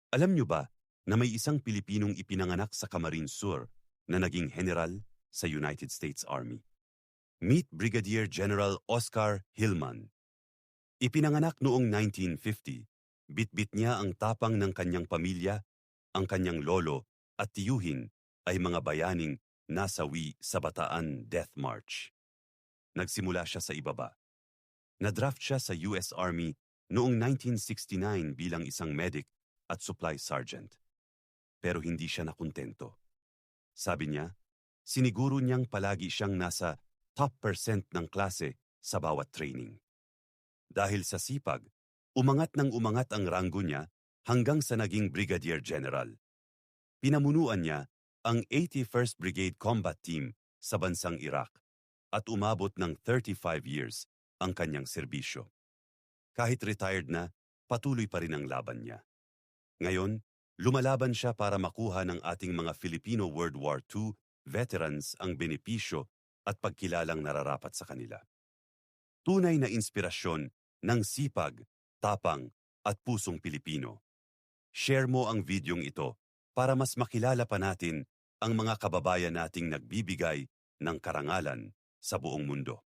Alam niyo ba na may isang Pilipinong ipinanganak sa Camarines Sur na naging general sa United States Army? Meet Brigadier General Oscar Hillman. Ipinanganak noong 1950, bitbit niya ang tapang ng kanyang pamilya, ang kanyang lolo at tiyuhin ay mga bayaning nasawi sa Bataan Death March. Nagsimula siya sa ibaba. Nadraft siya sa US Army noong 1969 bilang isang medic at supply sergeant. Pero hindi siya nakuntento. Sabi niya, siniguro niyang palagi siyang nasa top percent ng klase sa bawat training. Dahil sa sipag, umangat ng umangat ang ranggo niya hanggang sa naging Brigadier General. Pinamunuan niya ang 81st Brigade Combat Team sa bansang Iraq at umabot ng 35 years ang kanyang serbisyo. Kahit retired na, patuloy pa rin ang laban niya. Ngayon, lumalaban siya para makuha ng ating mga Filipino World War II veterans ang benepisyo at pagkilalang nararapat sa kanila. Tunay na inspirasyon ng sipag, tapang at pusong Pilipino. Share mo ang videong ito para mas makilala pa natin ang mga kababayan nating nagbibigay ng karangalan sa buong mundo.